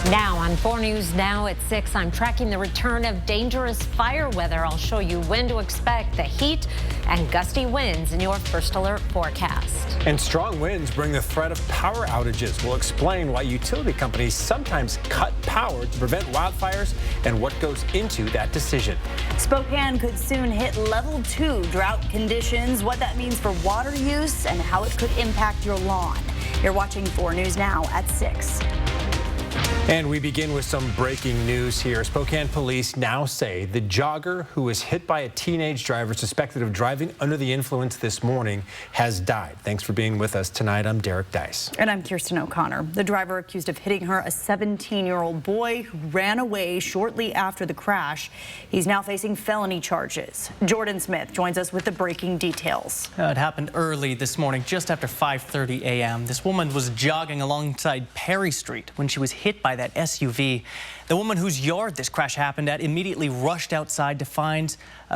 Now on 4 News Now at 6, I'm tracking the return of dangerous fire weather. I'll show you when to expect the heat and gusty winds in your first alert forecast. And strong winds bring the threat of power outages. We'll explain why utility companies sometimes cut power to prevent wildfires and what goes into that decision. Spokane could soon hit level 2 drought conditions, what that means for water use and how it could impact your lawn. You're watching 4 News Now at 6. And we begin with some breaking news here. Spokane police now say the jogger who was hit by a teenage driver suspected of driving under the influence this morning has died. Thanks for being with us tonight. I'm Derek Dice. And I'm Kirsten O'Connor. The driver accused of hitting her, a 17-year-old boy who ran away shortly after the crash. He's now facing felony charges. Jordan Smith joins us with the breaking details. It happened early this morning, just after 5:30 a.m. This woman was jogging alongside Perry Street when she was hit by that SUV. The woman whose yard this crash happened at immediately rushed outside to find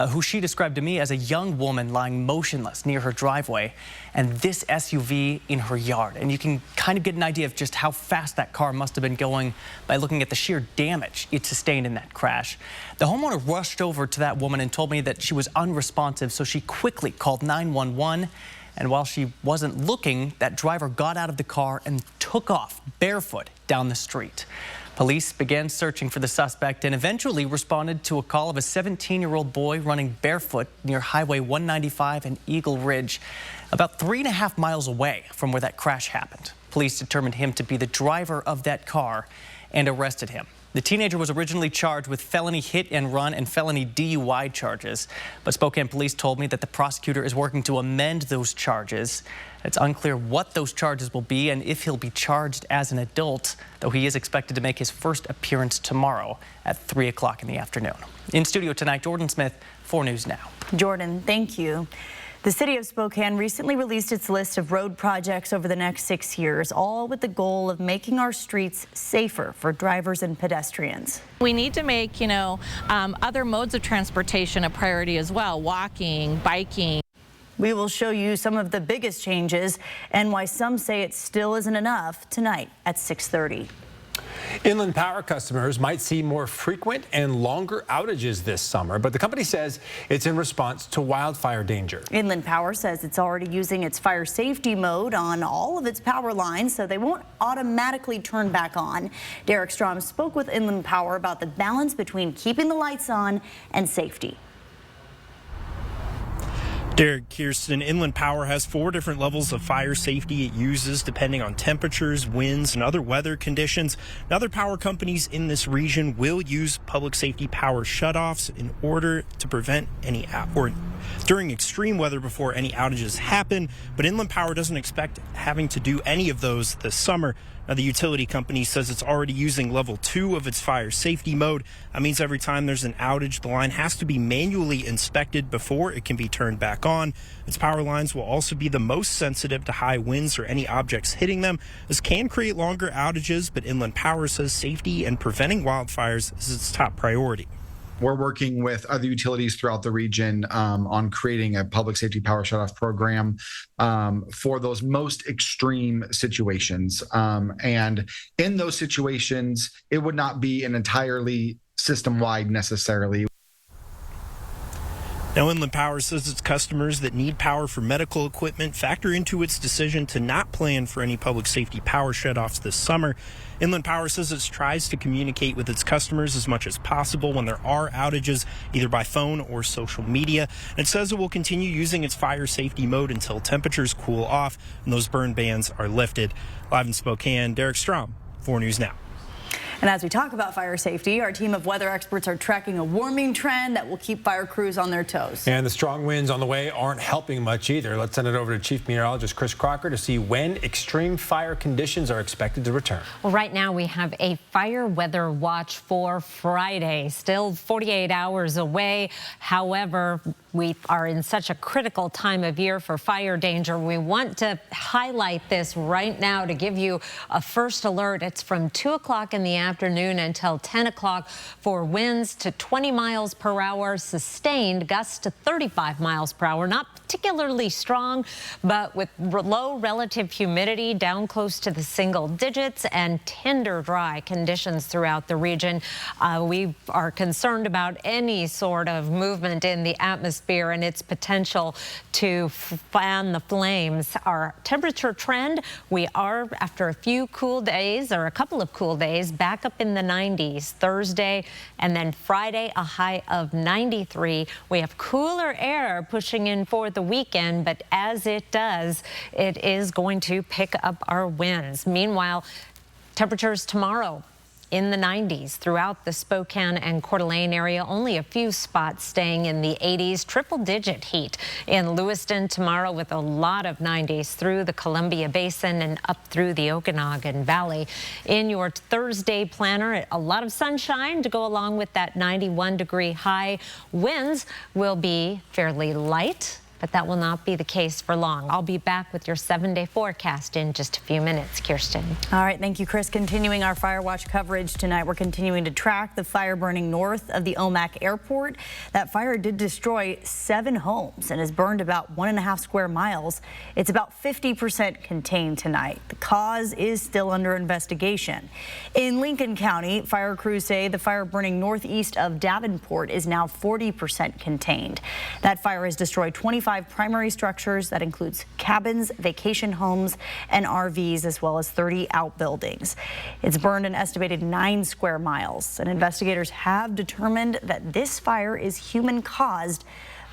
who she described to me as a young woman lying motionless near her driveway, and this SUV in her yard. And you can kind of get an idea of just how fast that car must have been going by looking at the sheer damage it sustained in that crash. The homeowner rushed over to that woman and told me that she was unresponsive, so she quickly called 911. And while she wasn't looking, that driver got out of the car and took off barefoot down the street. Police began searching for the suspect and eventually responded to a call of a 17-year-old boy running barefoot near Highway 195 and Eagle Ridge, about 3.5 miles away from where that crash happened. Police determined him to be the driver of that car and arrested him. The teenager was originally charged with felony hit and run and felony DUI charges, but Spokane police told me that the prosecutor is working to amend those charges. It's unclear what those charges will be and if he'll be charged as an adult, though he is expected to make his first appearance tomorrow at 3 o'clock in the afternoon. In studio tonight, Jordan Smith, 4 News Now. Jordan, thank you. The city of Spokane recently released its list of road projects over the next 6 years, all with the goal of making our streets safer for drivers and pedestrians. We need to make, other modes of transportation a priority as well, walking, biking. We will show you some of the biggest changes and why some say it still isn't enough tonight at 6:30. Inland Power customers might see more frequent and longer outages this summer, but the company says it's in response to wildfire danger. Inland Power says it's already using its fire safety mode on all of its power lines, so they won't automatically turn back on. Derek Strom spoke with Inland Power about the balance between keeping the lights on and safety. Derek, Kirsten, Inland Power has 4 different levels of fire safety it uses depending on temperatures, winds, and other weather conditions. And other power companies in this region will use public safety power shutoffs in order to prevent any or during extreme weather before any outages happen. But Inland Power doesn't expect having to do any of those this summer. Now, the utility company says it's already using level 2 of its fire safety mode. That means every time there's an outage, the line has to be manually inspected before it can be turned back on. Its power lines will also be the most sensitive to high winds or any objects hitting them. This can create longer outages, but Inland Power says safety and preventing wildfires is its top priority. We're working with other utilities throughout the region on creating a public safety power shutoff program for those most extreme situations. And in those situations, it would not be an entirely system-wide necessarily. Now, Inland Power says its customers that need power for medical equipment factor into its decision to not plan for any public safety power shutoffs this summer. Inland Power says it tries to communicate with its customers as much as possible when there are outages, either by phone or social media. And it says it will continue using its fire safety mode until temperatures cool off and those burn bans are lifted. Live in Spokane, Derek Strom, 4 News Now. And as we talk about fire safety, our team of weather experts are tracking a warming trend that will keep fire crews on their toes. And the strong winds on the way aren't helping much either. Let's send it over to Chief Meteorologist Chris Crocker to see when extreme fire conditions are expected to return. Well, right now we have a fire weather watch for Friday, still 48 hours away. However, we are in such a critical time of year for fire danger. We want to highlight this right now to give you a first alert. It's from 2 o'clock in the afternoon until 10 o'clock for winds to 20 miles per hour, sustained gusts to 35 miles per hour. Not particularly strong, but with low relative humidity down close to the single digits and tender dry conditions throughout the region. We are concerned about any sort of movement in the atmosphere and its potential to fan the flames. Our temperature trend, we are, after a few cool days or a couple of cool days, back up in the 90s Thursday, and then Friday a high of 93. We have cooler air pushing in for the weekend, but as it does, it is going to pick up our winds. Meanwhile, temperatures tomorrow in the 90s throughout the Spokane and Coeur d'Alene area. Only a few spots staying in the 80s. Triple-digit heat in Lewiston tomorrow with a lot of 90s through the Columbia Basin and up through the Okanagan Valley. In your Thursday planner, a lot of sunshine to go along with that 91-degree high. Winds will be fairly light, but that will not be the case for long. I'll be back with your 7-day forecast in just a few minutes. Kirsten. All right, thank you, Chris. Continuing our fire watch coverage tonight, we're continuing to track the fire burning north of the Omak Airport. That fire did destroy 7 homes and has burned about 1.5 square miles. It's about 50% contained tonight. The cause is still under investigation. In Lincoln County, fire crews say the fire burning northeast of Davenport is now 40% contained. That fire has destroyed 25 primary structures. That includes cabins, vacation homes, and RVs, as well as 30 outbuildings. It's burned an estimated 9 square miles, and investigators have determined that this fire is human-caused,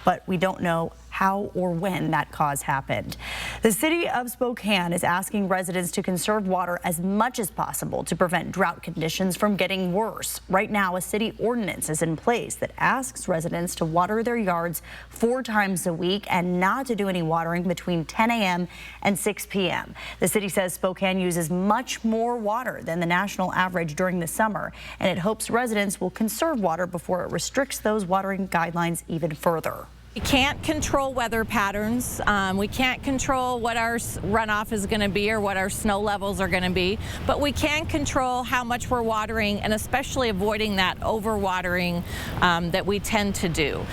but we don't know how or when that cause happened. The city of Spokane is asking residents to conserve water as much as possible to prevent drought conditions from getting worse. Right now, a city ordinance is in place that asks residents to water their yards 4 times a week and not to do any watering between 10 a.m. and 6 p.m. The city says Spokane uses much more water than the national average during the summer, and it hopes residents will conserve water before it restricts those watering guidelines even further. We can't control weather patterns. We can't control what our runoff is going to be or what our snow levels are going to be, but we can control how much we're watering, and especially avoiding that overwatering that we tend to do.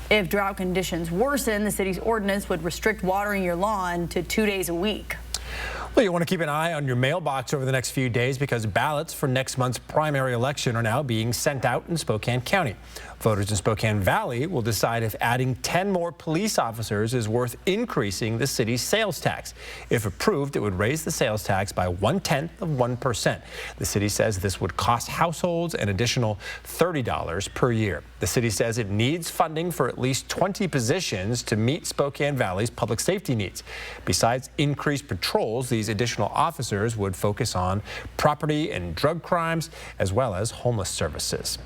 If drought conditions worsen, the city's ordinance would restrict watering your lawn to 2 days a week. Well, you want to keep an eye on your mailbox over the next few days because ballots for next month's primary election are now being sent out in Spokane County. Voters in Spokane Valley will decide if adding 10 more police officers is worth increasing the city's sales tax. If approved, it would raise the sales tax by 0.1%. The city says this would cost households an additional $30 per year. The city says it needs funding for at least 20 positions to meet Spokane Valley's public safety needs. Besides increased patrols, these additional officers would focus on property and drug crimes as well as homeless services.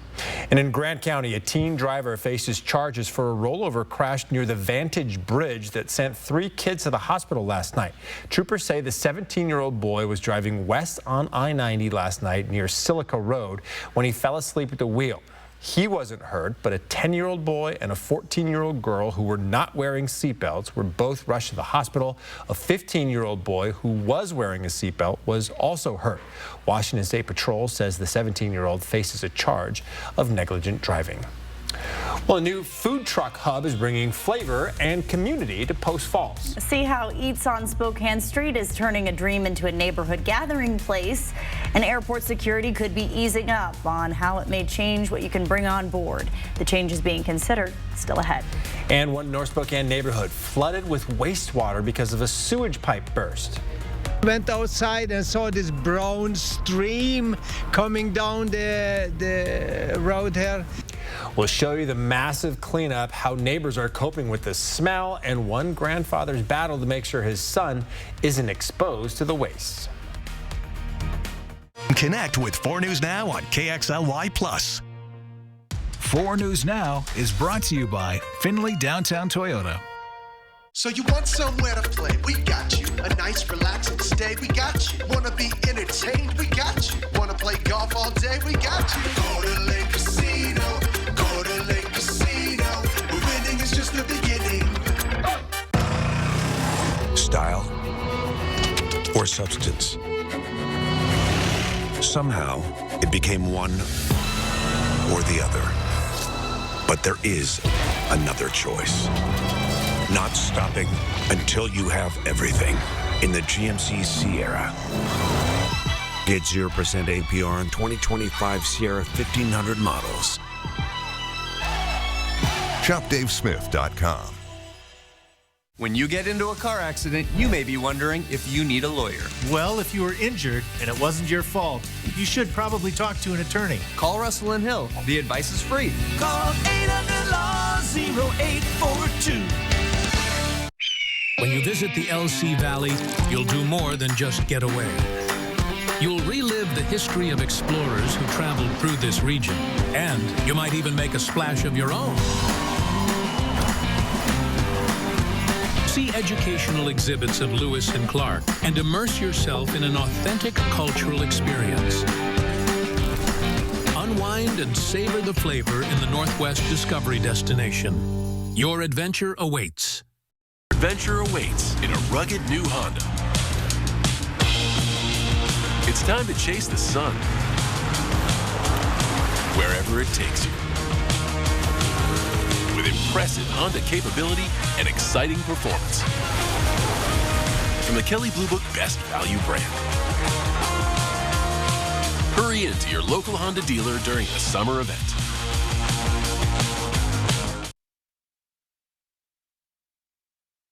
And in Grant County, a teen driver faces charges for a rollover crash near the Vantage Bridge that sent 3 kids to the hospital last night. Troopers say the 17-year-old boy was driving west on I-90 last night near Silica Road when he fell asleep at the wheel. He wasn't hurt, but a 10-year-old boy and a 14-year-old girl who were not wearing seatbelts were both rushed to the hospital. A 15-year-old boy who was wearing a seatbelt was also hurt. Washington State Patrol says the 17-year-old faces a charge of negligent driving. Well, a new food truck hub is bringing flavor and community to Post Falls. See how Eats on Spokane Street is turning a dream into a neighborhood gathering place. And airport security could be easing up on how it may change what you can bring on board. The changes being considered still ahead. And one North Spokane neighborhood flooded with wastewater because of a sewage pipe burst. Went outside and saw this brown stream coming down the road here. We'll show you the massive cleanup, how neighbors are coping with the smell, and one grandfather's battle to make sure his son isn't exposed to the waste. Connect with 4 News Now on KXLY+. 4 News Now is brought to you by Findlay Downtown Toyota. So you want somewhere to play? We got you. A nice relaxing stay? We got you. Wanna be entertained? We got you. Wanna play golf all day? We got you. Go to Lake Casino. Go to Lake Casino. Winning is just the beginning. Style or substance. Somehow, It became one or the other. But there is another choice. Not stopping until you have everything in the GMC Sierra. Get 0% APR on 2025 Sierra 1500 models. ShopDaveSmith.com. When you get into a car accident, you may be wondering if you need a lawyer. Well, if you were injured and it wasn't your fault, you should probably talk to an attorney. Call Russell and Hill. The advice is free. Call 800-LAW-0842. When you visit the LC Valley, you'll do more than just get away. You'll relive the history of explorers who traveled through this region, and you might even make a splash of your own. See educational exhibits of Lewis and Clark and immerse yourself in an authentic cultural experience. Unwind and savor the flavor in the Northwest Discovery Destination. Your adventure awaits. Adventure awaits in a rugged new Honda. It's time to chase the sun wherever it takes you. With impressive Honda capability and exciting performance. From the Kelley Blue Book Best Value brand. Hurry into your local Honda dealer during the summer event.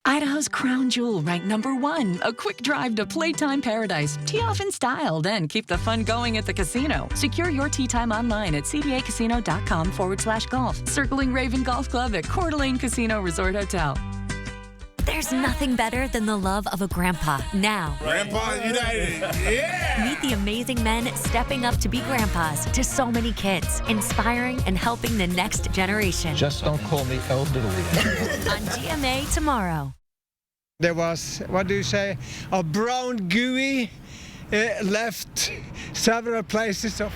Idaho's crown jewel ranked #1. A quick drive to Playtime Paradise. Tee off in style, then keep the fun going at the casino. Secure your tee time online at cbacasino.com/golf. Circling Raven Golf Club at Coeur d'Alene Casino Resort Hotel. There's nothing better than the love of a grandpa. Now, Grandpa United, yeah! Meet the amazing men stepping up to be grandpas to so many kids, inspiring and helping the next generation. Just don't call me elderly anymore. On GMA tomorrow. There was, what do you say, a brown gooey left several places of.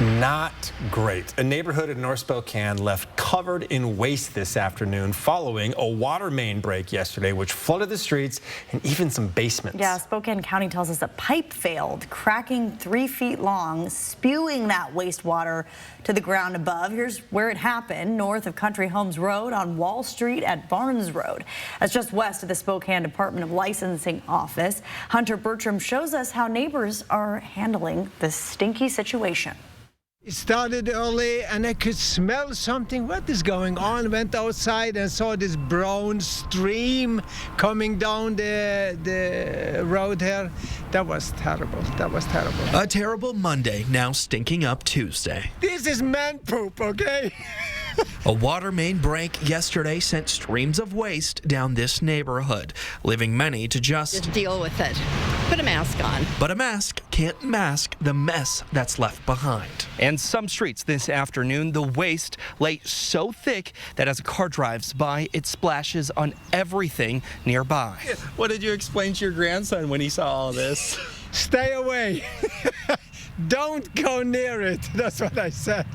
Not great. A neighborhood in North Spokane left covered in waste this afternoon following a water main break yesterday, which flooded the streets and even some basements. Yeah, Spokane County tells us a pipe failed, cracking 3 feet long, spewing that wastewater to the ground above. Here's where it happened, north of Country Homes Road on Wall Street at Barnes Road. That's just west of the Spokane Department of Licensing office. Hunter Bertram shows us how neighbors are handling this stinky situation. It started early and I could smell something. What is going on? Went outside and saw this brown stream coming down the road here. That was terrible. That was terrible. A terrible Monday, now stinking up Tuesday. This is man poop, okay? A water main break yesterday sent streams of waste down this neighborhood, leaving many to just deal with it. Put a mask on. But a mask can't mask the mess that's left behind. And some streets this afternoon, the waste lay so thick that as a car drives by, it splashes on everything nearby. What did you explain to your grandson when he saw all this? Stay away. Don't go near it. That's what I said.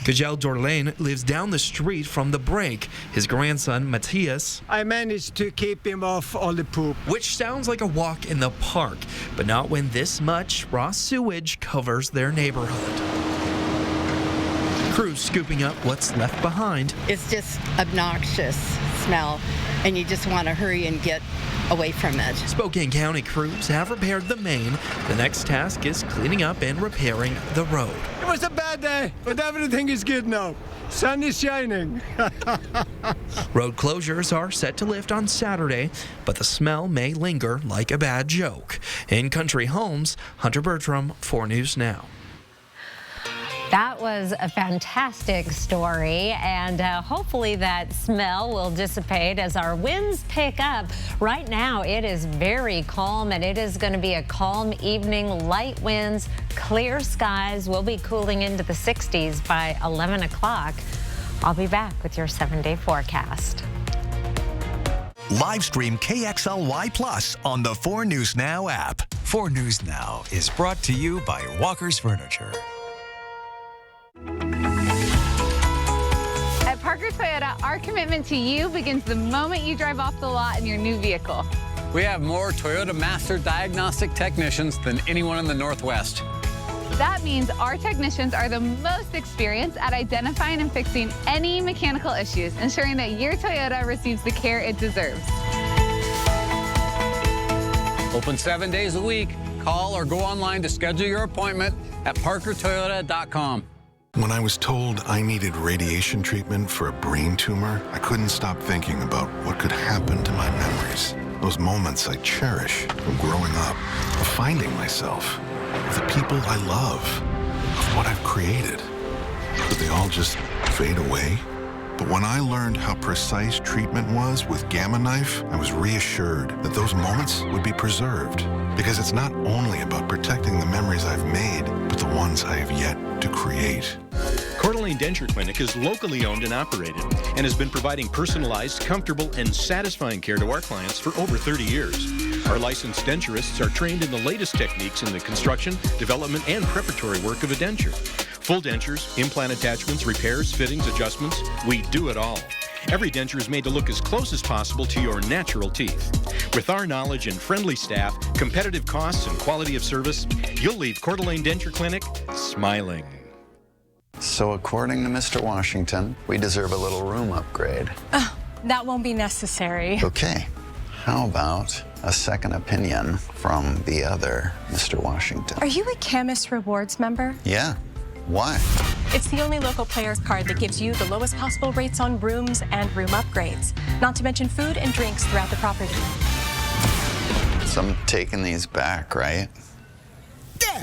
Kajel Dorlane lives down the street from the break. His grandson, Matthias, I managed to keep him off all the poop. Which sounds like a walk in the park, but not when this much raw sewage covers their neighborhood. Crews scooping up what's left behind. It's just obnoxious smell, and you just want to hurry and get away from it. Spokane County crews have repaired the main. The next task is cleaning up and repairing the road. It was a bad day, but everything is good now. Sun is shining. Road closures are set to lift on Saturday, but the smell may linger like a bad joke. In Country Homes, Hunter Bertram, 4 News Now. That was a fantastic story, and hopefully that smell will dissipate as our winds pick up. Right now, it is very calm, and it is going to be a calm evening. Light winds, clear skies. We'll be cooling into the 60s by 11 o'clock. I'll be back with your 7-day forecast. Live stream KXLY Plus on the 4 News Now app. 4 News Now is brought to you by Walker's Furniture. At Parker Toyota, our commitment to you begins the moment you drive off the lot in your new vehicle. We have more Toyota Master Diagnostic technicians than anyone in the Northwest. That means our technicians are the most experienced at identifying and fixing any mechanical issues, ensuring that your Toyota receives the care it deserves. Open 7 days a week. Call or go online to schedule your appointment at parkertoyota.com. When I was told I needed radiation treatment for a brain tumor, I couldn't stop thinking about what could happen to my memories. Those moments I cherish from growing up, of finding myself, of the people I love, of what I've created. Could they all just fade away? But when I learned how precise treatment was with Gamma Knife, I was reassured that those moments would be preserved. Because it's not only about protecting the memories I've made, but the ones I have yet to create. Coeur d'Alene Denture Clinic is locally owned and operated and has been providing personalized, comfortable, and satisfying care to our clients for over 30 years. Our licensed denturists are trained in the latest techniques in the construction, development, and preparatory work of a denture. Full dentures, implant attachments, repairs, fittings, adjustments, we do it all. Every denture is made to look as close as possible to your natural teeth. With our knowledge and friendly staff, competitive costs, and quality of service, you'll leave Coeur d'Alene Denture Clinic smiling. So according to Mr. Washington, we deserve a little room upgrade. That won't be necessary. Okay, how about a second opinion from the other Mr. Washington? Are you a Camus Rewards member? Yeah. Why? It's the only local players card that gives you the lowest possible rates on rooms and room upgrades, not to mention food and drinks throughout the property. So I'm taking these back, right?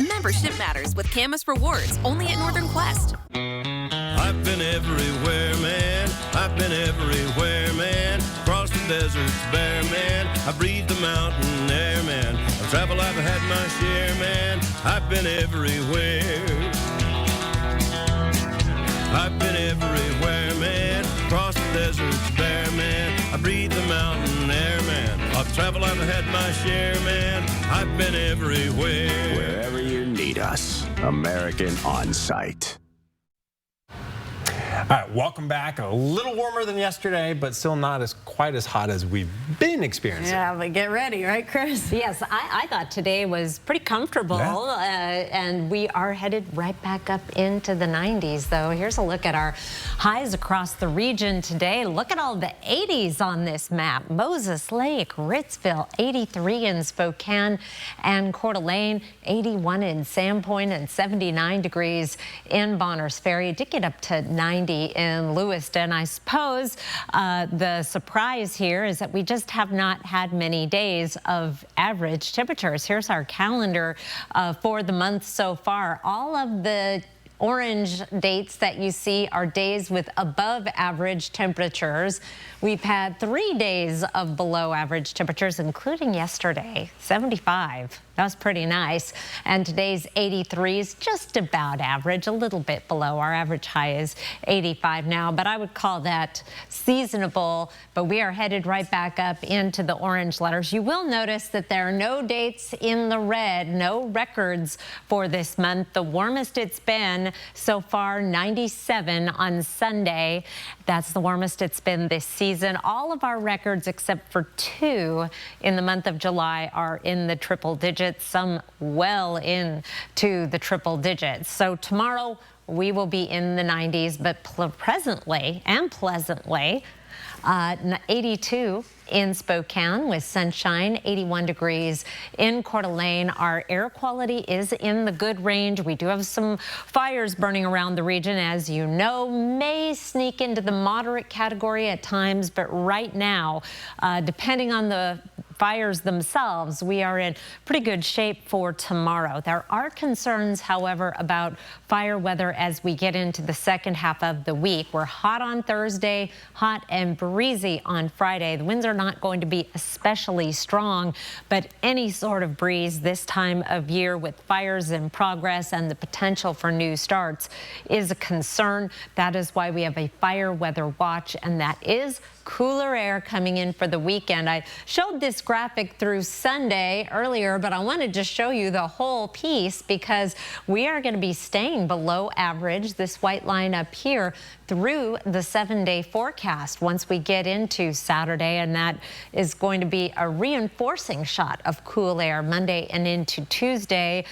Membership matters with Camus Rewards, only at Northern Quest. I've been everywhere, man. I've been everywhere, man. Across the deserts bare, man. I breathe the mountain air, man. I've traveled, I've had my share, man. I've been everywhere. I've been everywhere, man. Across the deserts bare, man. I breathe the mountain air, man. I've traveled, I've had my share, man. I've been everywhere. Wherever you need us, American On Site. All right, welcome back. A little warmer than yesterday, but still not quite as hot as we've been experiencing. Yeah, but get ready, right, Chris? Yes, I thought today was pretty comfortable, and we are headed right back up into the 90s, though. Here's a look at our highs across the region today. Look at all the 80s on this map. Moses Lake, Ritzville, 83 in Spokane and Coeur d'Alene, 81 in Sandpoint, and 79 degrees in Bonners Ferry. It did get up to 90 in Lewiston. I suppose the surprise here is that we just have not had many days of average temperatures. Here's our calendar for the month so far. All of the orange dates that you see are days with above average temperatures. We've had 3 days of below average temperatures, including yesterday, 75. That was pretty nice. And today's 83 is just about average, a little bit below. Our average high is 85 now, but I would call that seasonable. But we are headed right back up into the orange letters. You will notice that there are no dates in the red, no records for this month. The warmest it's been so far, 97 on Sunday. That's the warmest it's been this season. All of our records except for 2 in the month of July are in the triple digits, some well into the triple digits. So tomorrow we will be in the 90s, but presently and pleasantly, 82 in Spokane with sunshine, 81 degrees in Coeur d'Alene. Our air quality is in the good range. We do have some fires burning around the region, as you know, may sneak into the moderate category at times, but right now, depending on the fires themselves, we are in pretty good shape for tomorrow. There are concerns, however, about fire weather as we get into the second half of the week. We're hot on Thursday, hot and breezy on Friday. The winds are not going to be especially strong, but any sort of breeze this time of year with fires in progress and the potential for new starts is a concern. That is why we have a fire weather watch, and that is cooler air coming in for the weekend. I showed this graphic through Sunday earlier, but I wanted to show you the whole piece because we are going to be staying below average, this white line up here, through the 7-day forecast once we get into Saturday, and that is going to be a reinforcing shot of cool air Monday and into Tuesday,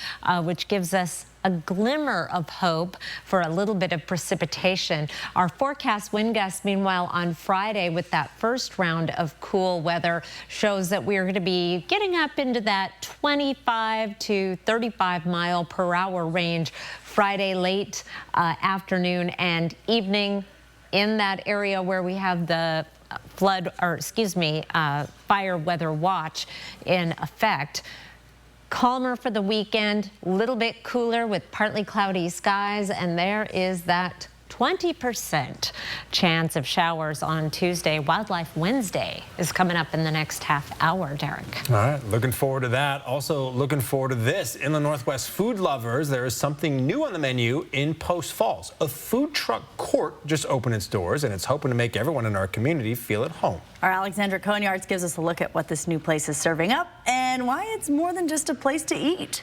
which gives us a glimmer of hope for a little bit of precipitation. Our forecast wind gusts, meanwhile, on Friday with that first round of cool weather shows that we're going to be getting up into that 25 to 35 mile per hour range Friday late afternoon and evening in that area where we have the fire weather watch in effect. Calmer for the weekend, a little bit cooler with partly cloudy skies, and there is that 20% chance of showers on Tuesday. Wildlife Wednesday is coming up in the next half hour, Derek. All right, looking forward to that. Also looking forward to this. Inland Northwest food lovers, there is something new on the menu in Post Falls. A food truck court just opened its doors, and it's hoping to make everyone in our community feel at home. Our Alexandra Conyards gives us a look at what this new place is serving up and why it's more than just a place to eat.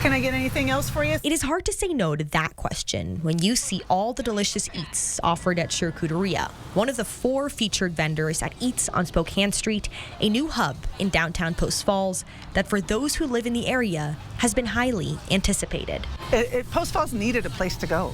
Can I get anything else for you? It is hard to say no to that question when you see all the delicious eats offered at Charcuteria, one of the 4 featured vendors at Eats on Spokane Street, a new hub in downtown Post Falls that for those who live in the area has been highly anticipated. Post Falls needed a place to go.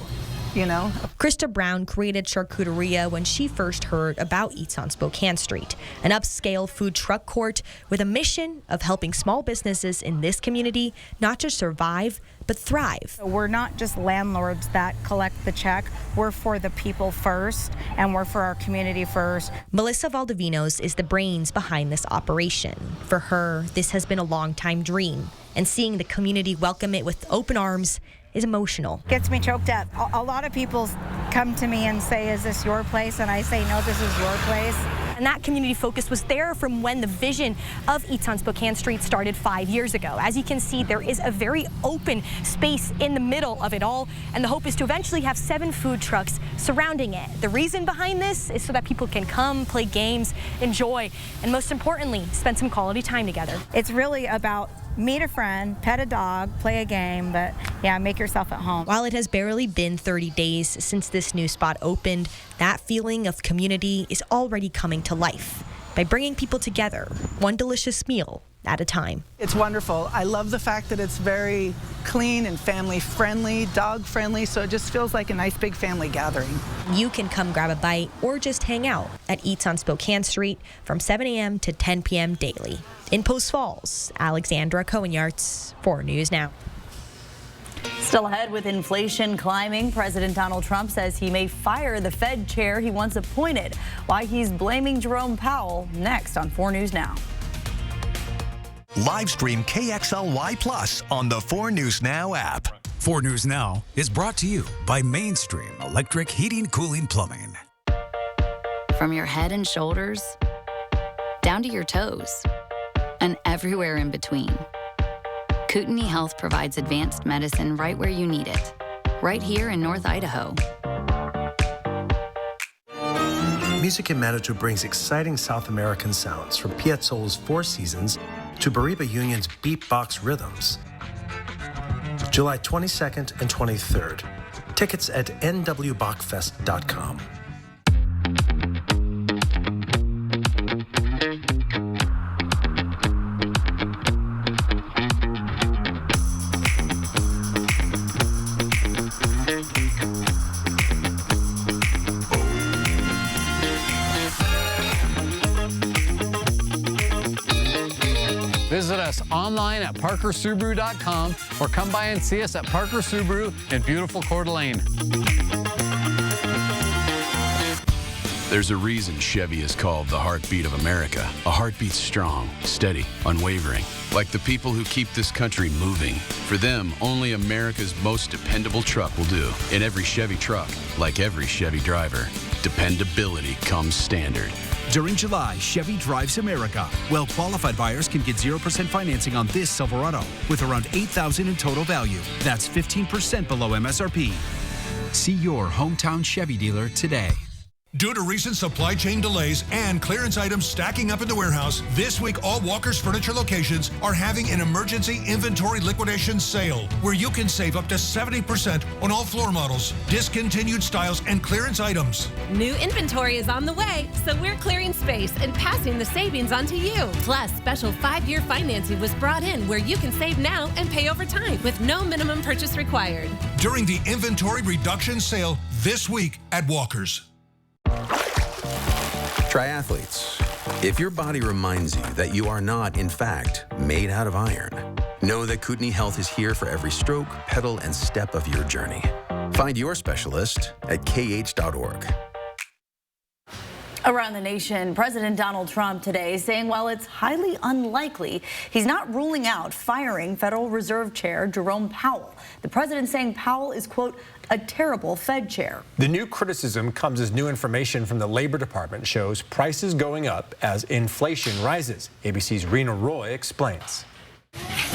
You know? Krista Brown created Charcuteria when she first heard about Eats on Spokane Street, an upscale food truck court with a mission of helping small businesses in this community not just survive, but thrive. We're not just landlords that collect the check. We're for the people first, and we're for our community first. Melissa Valdivinos is the brains behind this operation. For her, this has been a long-time dream, and seeing the community welcome it with open arms is emotional. Gets me choked up. A lot of people come to me and say, is this your place? And I say, no, this is your place. And that community focus was there from when the vision of Eats on Spokane Street started 5 years ago. As you can see, there is a very open space in the middle of it all, and the hope is to eventually have 7 food trucks surrounding it. The reason behind this is so that people can come, play games, enjoy, and most importantly, spend some quality time together. It's really about meet a friend, pet a dog, play a game, but yeah, make yourself at home. While it has barely been 30 days since this new spot opened, that feeling of community is already coming to life by bringing people together, one delicious meal at a time. It's wonderful. I love the fact that it's very clean and family friendly, dog friendly, so it just feels like a nice big family gathering. You can come grab a bite or just hang out at Eats on Spokane Street from 7 a.m. to 10 p.m. daily. In Post Falls, Alexandra Conyards, 4 News Now. Still ahead with inflation climbing, President Donald Trump says he may fire the Fed chair he once appointed. Why he's blaming Jerome Powell, next on 4 News Now. Live stream KXLY Plus on the 4 News Now app. 4 News Now is brought to you by Mainstream Electric Heating, Cooling, Plumbing. From your head and shoulders, down to your toes, and everywhere in between. Kootenai Health provides advanced medicine right where you need it, right here in North Idaho. Music in Manitou brings exciting South American sounds from Piazzolla's Four Seasons to Bariba Union's beatbox rhythms. July 22nd and 23rd. Tickets at nwbachfest.com. Visit us online at parkersubaru.com or come by and see us at Parker Subaru in beautiful Coeur d'Alene. There's a reason Chevy is called the heartbeat of America. A heartbeat strong, steady, unwavering. Like the people who keep this country moving. For them, only America's most dependable truck will do. In every Chevy truck, like every Chevy driver, dependability comes standard. During July, Chevy drives America. Well-qualified buyers can get 0% financing on this Silverado with around $8,000 in total value. That's 15% below MSRP. See your hometown Chevy dealer today. Due to recent supply chain delays and clearance items stacking up in the warehouse, this week all Walker's Furniture locations are having an emergency inventory liquidation sale where you can save up to 70% on all floor models, discontinued styles, and clearance items. New inventory is on the way, so we're clearing space and passing the savings on to you. Plus, special 5-year financing was brought in where you can save now and pay over time with no minimum purchase required. During the inventory reduction sale this week at Walker's. Triathletes, if your body reminds you that you are not, in fact, made out of iron, know that Kootenai Health is here for every stroke, pedal, and step of your journey. Find your specialist at kh.org. Around the nation, President Donald Trump today saying while it's highly unlikely, he's not ruling out firing Federal Reserve Chair Jerome Powell. The president saying Powell is, quote, a terrible Fed chair. The new criticism comes as new information from the Labor Department shows prices going up as inflation rises. ABC's Rena Roy explains.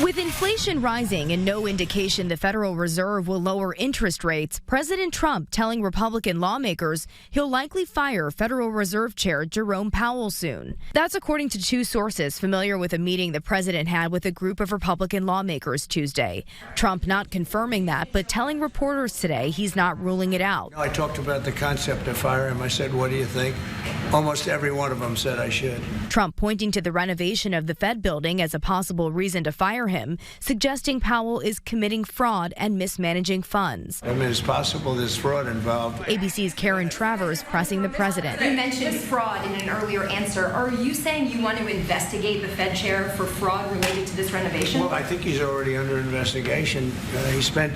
With inflation rising and no indication the Federal Reserve will lower interest rates, President Trump telling Republican lawmakers he'll likely fire Federal Reserve Chair Jerome Powell soon. That's according to two sources familiar with a meeting the president had with a group of Republican lawmakers Tuesday. Trump not confirming that, but telling reporters today he's not ruling it out. I talked about the concept of fire him. I said, what do you think? Almost every one of them said I should. Trump pointing to the renovation of the Fed building as a possible reason to fire him, suggesting Powell is committing fraud and mismanaging funds. I mean, it's possible there's fraud involved. ABC's Karen Travers pressing the president. You mentioned fraud in an earlier answer. Are you saying you want to investigate the Fed chair for fraud related to this renovation? Well, I think he's already under investigation. He spent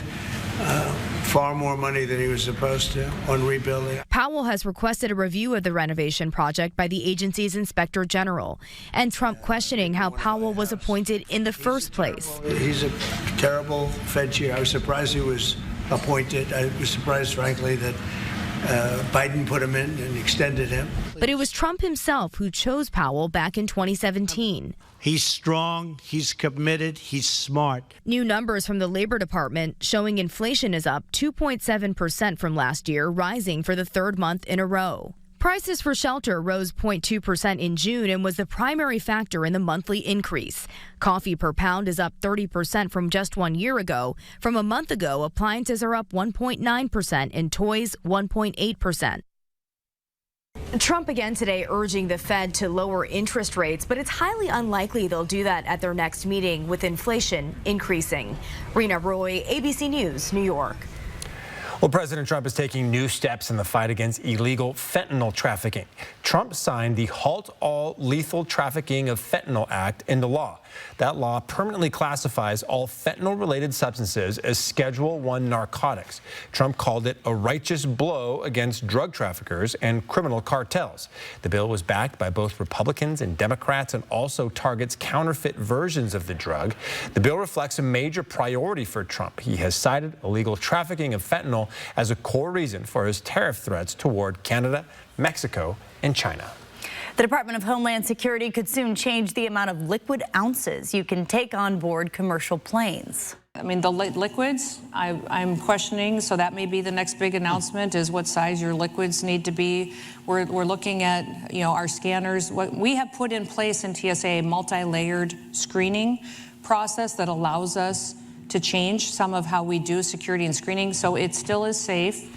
far more money than he was supposed to on rebuilding. Powell has requested a review of the renovation project by the agency's inspector general, and Trump questioning how Powell was appointed in the first place. He's a terrible Fed chair. I was surprised he was appointed. I was surprised, frankly, that Biden put him in and extended him. But it was Trump himself who chose Powell back in 2017. He's strong, he's committed, he's smart. New numbers from the Labor Department showing inflation is up 2.7% from last year, rising for the third month in a row. Prices for shelter rose 0.2% in June and was the primary factor in the monthly increase. Coffee per pound is up 30% from just 1 year ago. From a month ago, appliances are up 1.9% and toys 1.8%. Trump again today urging the Fed to lower interest rates, but it's highly unlikely they'll do that at their next meeting with inflation increasing. Rena Roy, ABC News, New York. Well, President Trump is taking new steps in the fight against illegal fentanyl trafficking. Trump signed the Halt All Lethal Trafficking of Fentanyl Act into law. That law permanently classifies all fentanyl-related substances as Schedule I narcotics. Trump called it a righteous blow against drug traffickers and criminal cartels. The bill was backed by both Republicans and Democrats and also targets counterfeit versions of the drug. The bill reflects a major priority for Trump. He has cited illegal trafficking of fentanyl as a core reason for his tariff threats toward Canada, Mexico, and China. The Department of Homeland Security could soon change the amount of liquid ounces you can take on board commercial planes. I mean, the liquids, I'm questioning, so that may be the next big announcement is what size your liquids need to be. We're looking at, our scanners. What we have put in place in TSA a multi-layered screening process that allows us to change some of how we do security and screening, so it still is safe.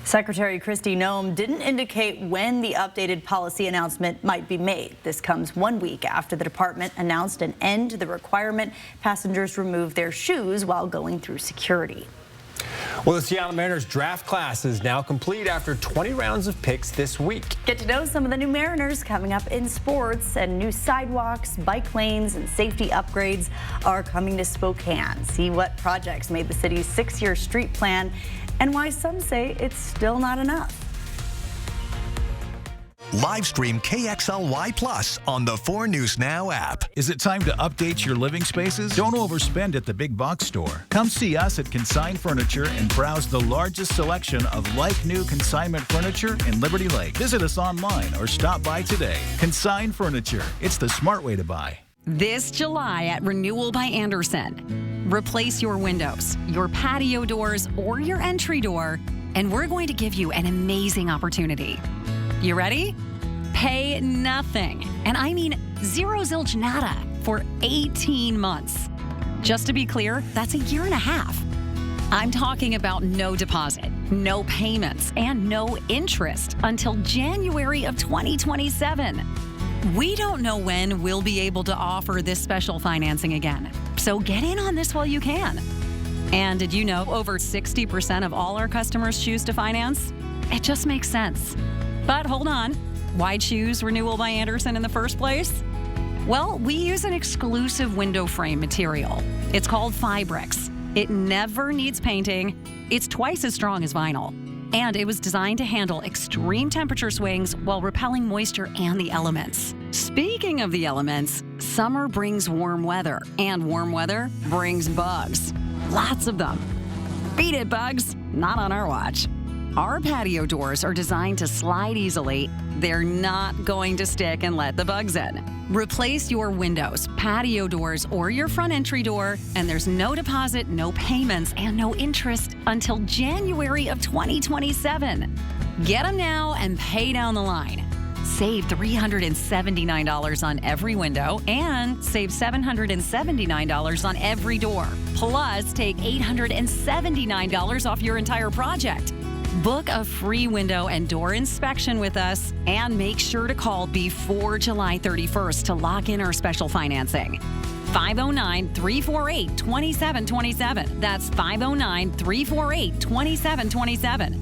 Secretary Kristi Noem didn't indicate when the updated policy announcement might be made. This comes 1 week after the department announced an end to the requirement passengers remove their shoes while going through security. Well, the Seattle Mariners draft class is now complete after 20 rounds of picks this week. Get to know some of the new Mariners coming up in sports, and new sidewalks, bike lanes, and safety upgrades are coming to Spokane. See what projects made the city's 6-year street plan and why some say it's still not enough. Live stream KXLY Plus on the 4 News Now app. Is it time to update your living spaces? Don't overspend at the big box store. Come see us at Consign Furniture and browse the largest selection of like-new consignment furniture in Liberty Lake. Visit us online or stop by today. Consign Furniture. It's the smart way to buy. This July at Renewal by Andersen. Replace your windows, your patio doors, or your entry door, and we're going to give you an amazing opportunity. You ready? Pay nothing. And I mean zero zilch nada for 18 months. Just to be clear, that's a year and a half. I'm talking about no deposit, no payments, and no interest until January of 2027. We don't know when we'll be able to offer this special financing again, so get in on this while you can. And did you know over 60% of all our customers choose to finance? It just makes sense. But hold on, why choose Renewal by Andersen in the first place? Well, we use an exclusive window frame material. It's called Fibrex. It never needs painting. It's twice as strong as vinyl. And it was designed to handle extreme temperature swings while repelling moisture and the elements. Speaking of the elements, summer brings warm weather, and warm weather brings bugs. Lots of them. Beat it, bugs. Not on our watch. Our patio doors are designed to slide easily. They're not going to stick and let the bugs in. Replace your windows, patio doors, or your front entry door, and there's no deposit, no payments, and no interest until January of 2027. Get them now and pay down the line. Save $379 on every window and save $779 on every door. Plus, take $879 off your entire project. Book a free window and door inspection with us and make sure to call before July 31st to lock in our special financing. 509-348-2727. That's 509-348-2727.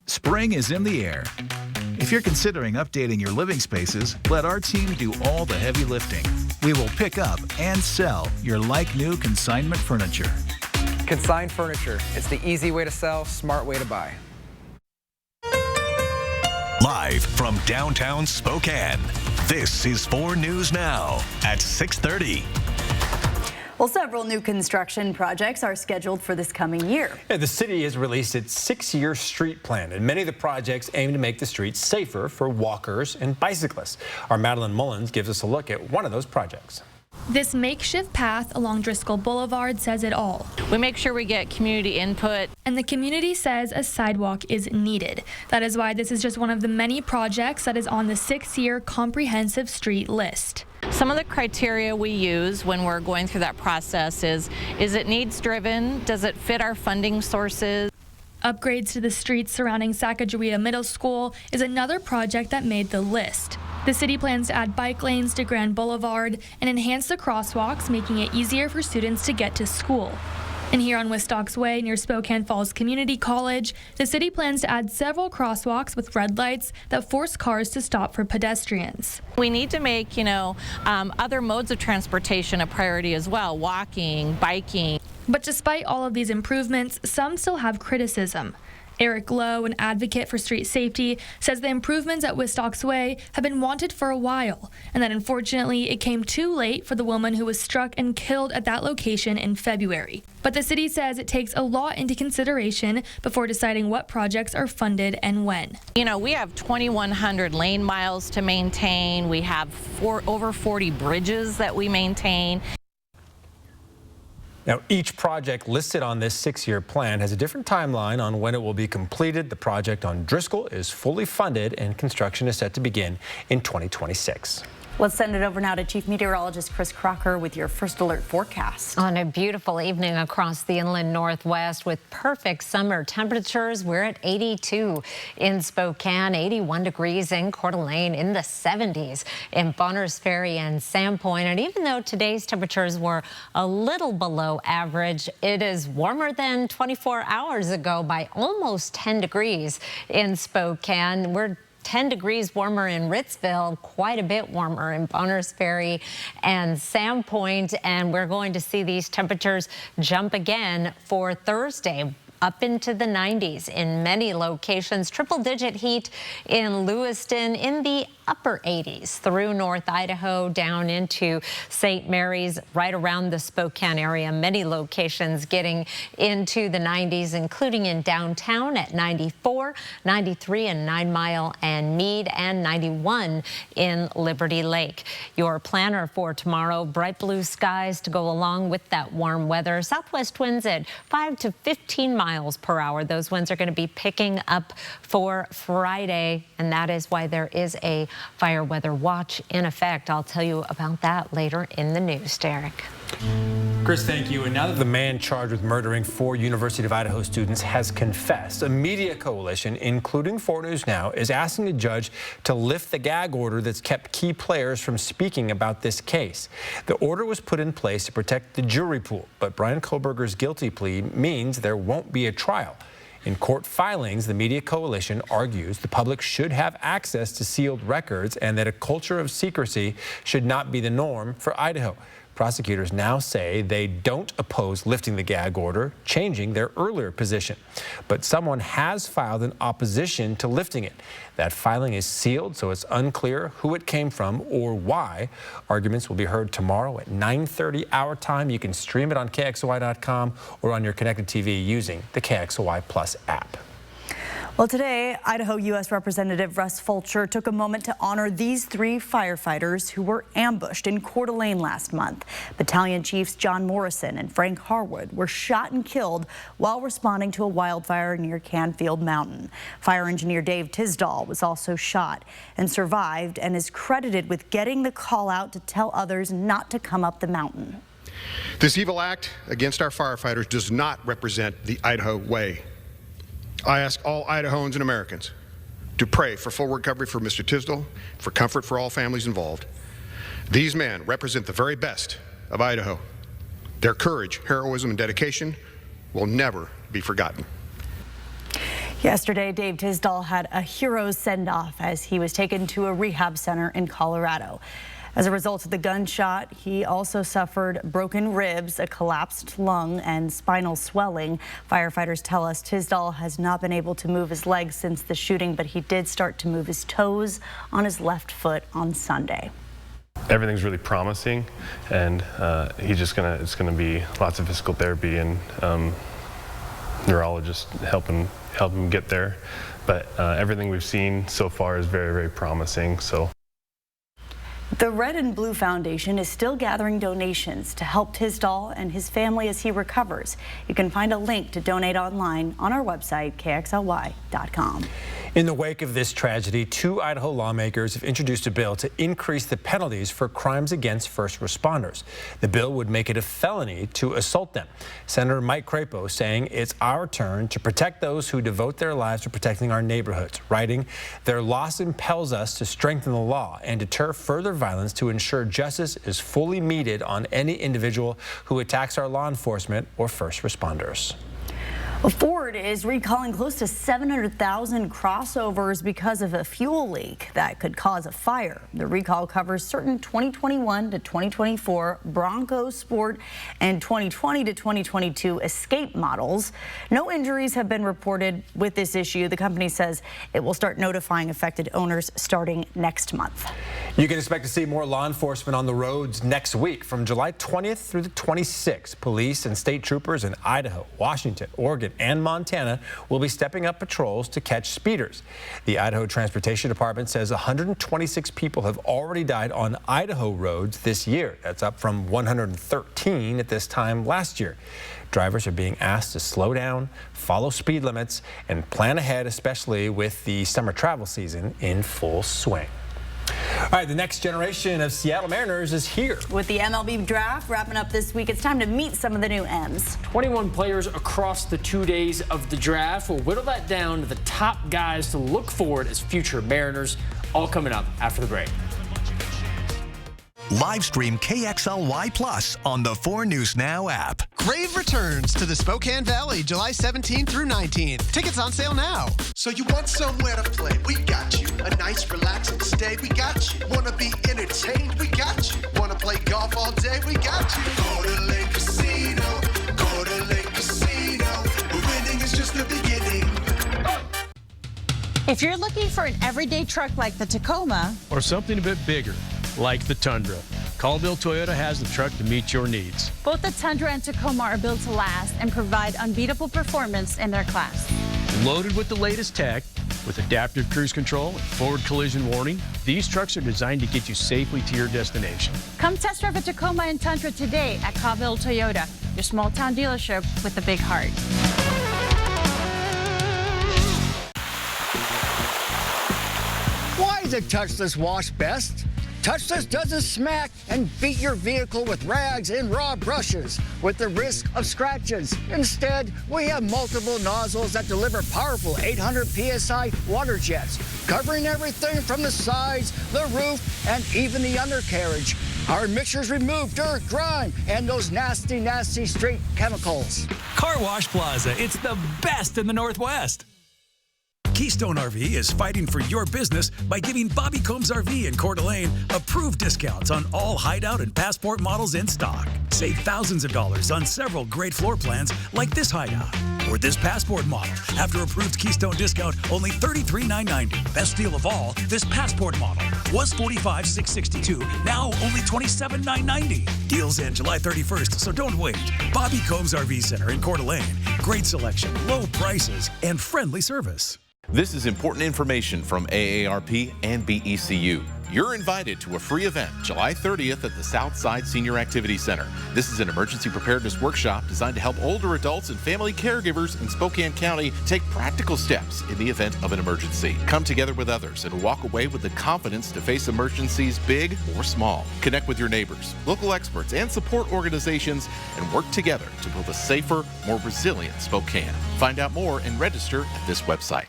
Spring is in the air. If you're considering updating your living spaces, let our team do all the heavy lifting. We will pick up and sell your like-new consignment furniture. Consign Furniture. It's the easy way to sell, smart way to buy. Live from downtown Spokane, this is 4 News Now at 6:30. Well, several new construction projects are scheduled for this coming year. Yeah, the city has released its 6-year street plan, and many of the projects aim to make the streets safer for walkers and bicyclists. Our Madeline Mullins gives us a look at one of those projects. This makeshift path along Driscoll Boulevard says it all. We make sure we get community input. And the community says a sidewalk is needed. That is why this is just one of the many projects that is on the 6-year comprehensive street list. Some of the criteria we use when we're going through that process is it needs driven? Does it fit our funding sources? Upgrades to the streets surrounding Sacagawea Middle School is another project that made the list. The city plans to add bike lanes to Grand Boulevard and enhance the crosswalks, making it easier for students to get to school. And here on Wistocks Way near Spokane Falls Community College, the city plans to add several crosswalks with red lights that force cars to stop for pedestrians. We need to make, other modes of transportation a priority as well, walking, biking. But despite all of these improvements, some still have criticism. Eric Lowe, an advocate for street safety, says the improvements at Wistocks Way have been wanted for a while, and that unfortunately it came too late for the woman who was struck and killed at that location in February. But the city says it takes a lot into consideration before deciding what projects are funded and when. We have 2,100 lane miles to maintain. We have over 40 bridges that we maintain. Now, each project listed on this 6-year plan has a different timeline on when it will be completed. The project on Driscoll is fully funded and construction is set to begin in 2026. Let's send it over now to Chief Meteorologist Chris Crocker with your first alert forecast. On a beautiful evening across the inland Northwest with perfect summer temperatures. We're at 82 in Spokane, 81 degrees in Coeur d'Alene, in the 70s in Bonners Ferry and Sandpoint. And even though today's temperatures were a little below average, it is warmer than 24 hours ago by almost 10 degrees in Spokane. We're 10 degrees warmer in Ritzville, quite a bit warmer in Bonners Ferry and Sandpoint, and we're going to see these temperatures jump again for Thursday. up into the 90s in many locations. Triple-digit heat in Lewiston, in the upper 80s through North Idaho down into St. Mary's, right around the Spokane area. Many locations getting into the 90s, including in downtown at 94, 93 in 9 Mile and Meade, and 91 in Liberty Lake. Your planner for tomorrow, bright blue skies to go along with that warm weather. Southwest winds at 5 to 15 miles per hour. Those winds are going to be picking up for Friday, and that is why there is a fire weather watch in effect. I'll tell you about that later in the news, Derek. Chris, thank you. And now that the man charged with murdering 4 University of Idaho students has confessed, a media coalition, including 4 News Now, is asking the judge to lift the gag order that's kept key players from speaking about this case. The order was put in place to protect the jury pool, but Bryan Kohberger's guilty plea means there won't be a trial. In court filings, the media coalition argues the public should have access to sealed records and that a culture of secrecy should not be the norm for Idaho. Prosecutors now say they don't oppose lifting the gag order, changing their earlier position. But someone has filed an opposition to lifting it. That filing is sealed, so it's unclear who it came from or why. Arguments will be heard tomorrow at 9:30 our time. You can stream it on KXLY.com or on your connected TV using the KXLY Plus app. Well, today, Idaho U.S. Representative Russ Fulcher took a moment to honor these 3 firefighters who were ambushed in Coeur d'Alene last month. Battalion Chiefs John Morrison and Frank Harwood were shot and killed while responding to a wildfire near Canfield Mountain. Fire engineer Dave Tisdall was also shot and survived and is credited with getting the call out to tell others not to come up the mountain. This evil act against our firefighters does not represent the Idaho way. I ask all Idahoans and Americans to pray for full recovery for Mr. Tisdall, for comfort for all families involved. These men represent the very best of Idaho. Their courage, heroism, and dedication will never be forgotten. Yesterday, Dave Tisdall had a hero's send-off as he was taken to a rehab center in Colorado. As a result of the gunshot, he also suffered broken ribs, a collapsed lung, and spinal swelling. Firefighters tell us Tisdall has not been able to move his legs since the shooting, but he did start to move his toes on his left foot on Sunday. Everything's really promising, and it's gonna be lots of physical therapy and neurologists help him get there. But everything we've seen so far is very, very promising. So. The Red and Blue Foundation is still gathering donations to help Tisdall and his family as he recovers. You can find a link to donate online on our website, KXLY.com. In the wake of this tragedy, 2 Idaho lawmakers have introduced a bill to increase the penalties for crimes against first responders. The bill would make it a felony to assault them. Senator Mike Crapo saying it's our turn to protect those who devote their lives to protecting our neighborhoods, writing, "Their loss impels us to strengthen the law and deter further violence to ensure justice is fully meted on any individual who attacks our law enforcement or first responders." Ford is recalling close to 700,000 crossovers because of a fuel leak that could cause a fire. The recall covers certain 2021 to 2024 Bronco Sport and 2020 to 2022 Escape models. No injuries have been reported with this issue. The company says it will start notifying affected owners starting next month. You can expect to see more law enforcement on the roads next week. From July 20th through the 26th, police and state troopers in Idaho, Washington, Oregon, and Montana will be stepping up patrols to catch speeders. The Idaho Transportation Department says 126 people have already died on Idaho roads this year. That's up from 113 at this time last year. Drivers are being asked to slow down, follow speed limits, and plan ahead, especially with the summer travel season in full swing. All right, the next generation of Seattle Mariners is here. With the MLB draft wrapping up this week, it's time to meet some of the new M's. 21 players across the 2 days of the draft. We'll whittle that down to the top guys to look forward as future Mariners, all coming up after the break. Live stream KXLY Plus on the 4 News Now app. Crave returns to the Spokane Valley July 17th through 19th. Tickets on sale now. So you want somewhere to play? We got you. A nice relaxing stay? We got you. Wanna be entertained? We got you. Wanna play golf all day? We got you. Go to Lake Casino. Go to Lake Casino. Winning is If you're looking for an everyday truck like the Tacoma, or something a bit bigger, like the Tundra, Colville Toyota has the truck to meet your needs. both the Tundra and Tacoma are built to last and provide unbeatable performance in their class. Loaded with the latest tech, with adaptive cruise control and forward collision warning, these trucks are designed to get you safely to your destination. Come test drive a Tacoma and Tundra today at Colville Toyota, your small town dealership with a big heart. Why is a touchless wash best? Touchless doesn't smack and beat your vehicle with rags and raw brushes with the risk of scratches. Instead, we have multiple nozzles that deliver powerful 800 PSI water jets, covering everything from the sides, the roof, and even the undercarriage. Our mixtures remove dirt, grime, and those nasty, nasty street chemicals. Car Wash Plaza, it's the best in the Northwest. Keystone RV is fighting for your business by giving Bobby Combs RV in Coeur d'Alene approved discounts on all Hideout and Passport models in stock. Save thousands of dollars on several great floor plans like this Hideout or this Passport model. After approved Keystone discount, only $33,990. Best deal of all, this Passport model was $45,662, now only $27,990. Deals end July 31st, so don't wait. Bobby Combs RV Center in Coeur d'Alene. Great selection, low prices, and friendly service. This is important information from AARP and BECU. You're invited to a free event July 30th at the Southside Senior Activity Center. This is an emergency preparedness workshop designed to help older adults and family caregivers in Spokane County take practical steps in the event of an emergency. Come together with others and walk away with the confidence to face emergencies big or small. Connect with your neighbors, local experts, and support organizations and work together to build a safer, more resilient Spokane. Find out more and register at this website.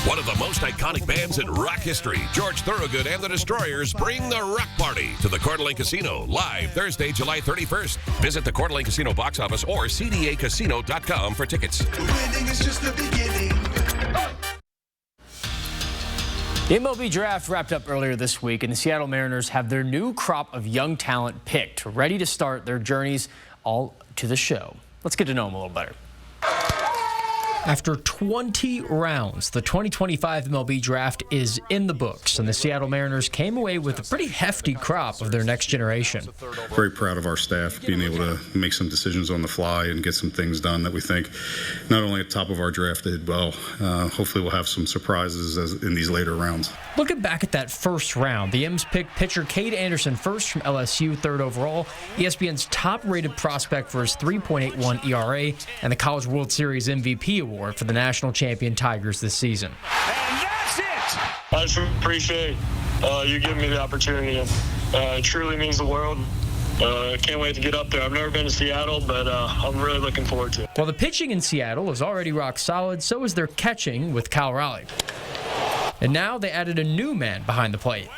One of the most iconic bands in rock history, George Thorogood and the Destroyers, bring the Rock Party to the Coeur d'Alene Casino live Thursday, July 31st. Visit the Coeur d'Alene Casino box office or cdacasino.com for tickets. Winning is just the beginning. The MLB draft wrapped up earlier this week, and the Seattle Mariners have their new crop of young talent picked, ready to start their journeys all to the show. Let's get to know them a little better. After 20 rounds, the 2025 MLB draft is in the books, and the Seattle Mariners came away with a pretty hefty crop of their next generation. Very proud of our staff being able to make some decisions on the fly and get some things done that we think not only at the top of our draft did well, hopefully we'll have some surprises in these later rounds. Looking back at that first round, the M's picked pitcher Cade Anderson first from LSU, third overall, ESPN's top-rated prospect for his 3.81 ERA, and the College World Series MVP award for the national champion Tigers this season. And that's it! I just appreciate you giving me the opportunity. It truly means the world. Can't wait to get up there. I've never been to Seattle, but I'm really looking forward to it. While the pitching in Seattle is already rock solid, so is their catching with Cal Raleigh. And now they added a new man behind the plate.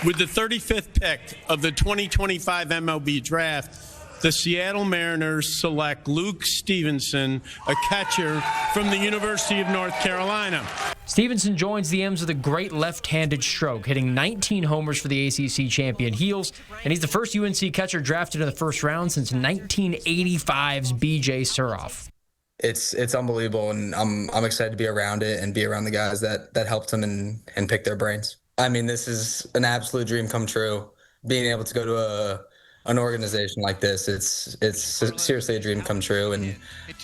With the 35th pick of the 2025 MLB draft, the Seattle Mariners select Luke Stevenson, a catcher from the University of North Carolina. Stevenson joins the M's with a great left-handed stroke, hitting 19 homers for the ACC champion Heels, and he's the first UNC catcher drafted in the first round since 1985's B.J. Suroff. It's unbelievable, and I'm excited to be around it and be around the guys that helped him and pick their brains. I mean, this is an absolute dream come true. Being able to go to an organization like this, it's seriously a dream come true, and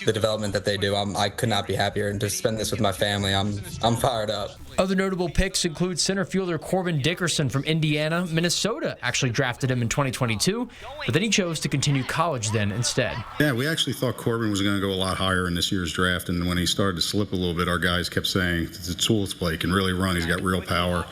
the development that they do, I could not be happier, and to spend this with my family, I'm fired up. Other notable picks include center fielder Corbin Dickerson from Indiana. Minnesota actually drafted him in 2022, but then he chose to continue college then instead. Yeah, we actually thought Corbin was going to go a lot higher in this year's draft, and when he started to slip a little bit, our guys kept saying, it's a tools play, he can really run, he's got real power.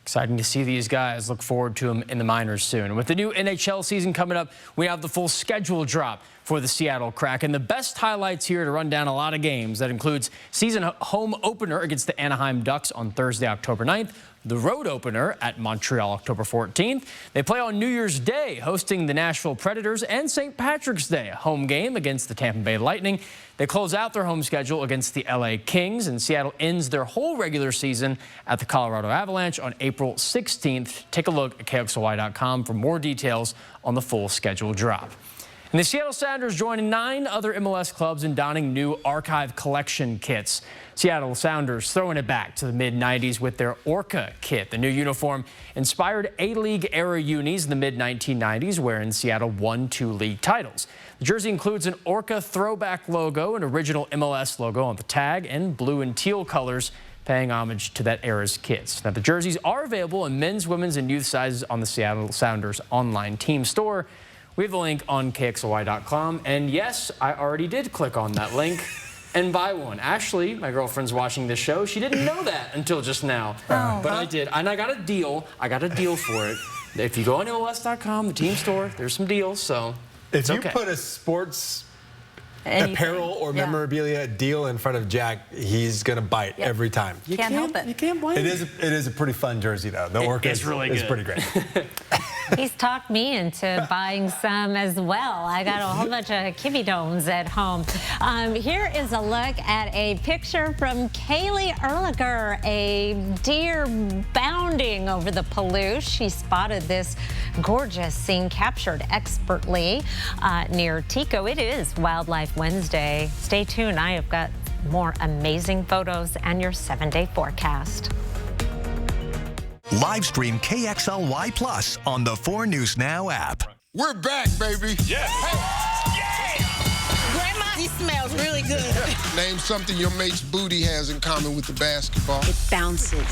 Exciting to see these guys. Look forward to them in the minors soon. With the new NHL season coming up, we have the full schedule drop for the Seattle Kraken. The best highlights here to run down a lot of games. That includes season home opener against the Anaheim Ducks on Thursday, October 9th. The road opener at Montreal, October 14th. They play on New Year's Day, hosting the Nashville Predators, and St. Patrick's Day, a home game against the Tampa Bay Lightning. They close out their home schedule against the LA Kings, and Seattle ends their whole regular season at the Colorado Avalanche on April 16th. Take a look at KXLY.com for more details on the full schedule drop. And the Seattle Sounders joining 9 other MLS clubs in donning new Archive Collection kits. Seattle Sounders throwing it back to the mid-90s with their Orca kit. The new uniform inspired A-League era unis in the mid-1990s, wherein Seattle won 2 league titles. The jersey includes an Orca throwback logo, an original MLS logo on the tag, and blue and teal colors, paying homage to that era's kits. Now, the jerseys are available in men's, women's, and youth sizes on the Seattle Sounders online team store. We have the link on KXLY.com, and yes, I already did click on that link and buy one. Ashley, my girlfriend's watching this show. She didn't know that until just now, but I did, and I got a deal. I got a deal for it. If you go on MLS.com, the team store, there's some deals, so if it's you okay. put a sports apparel or memorabilia deal in front of Jack, he's gonna bite every time. You can't help it. You can't blame it. It is a pretty fun jersey, though. The Orca is really good. It's pretty great. He's talked me into buying some as well. I got a whole bunch of Kibbie Domes at home. Here is a look at a picture from Kaylee Erliger, a deer bounding over the Palouse. She spotted this gorgeous scene captured expertly near Tico. It is Wildlife Wednesday. Stay tuned. I have got more amazing photos and your 7-day forecast. Live stream KXLY Plus on the 4 News Now app. We're back, baby. Yes. Grandma, he smells really good. Name something your mate's booty has in common with the basketball. It bounces.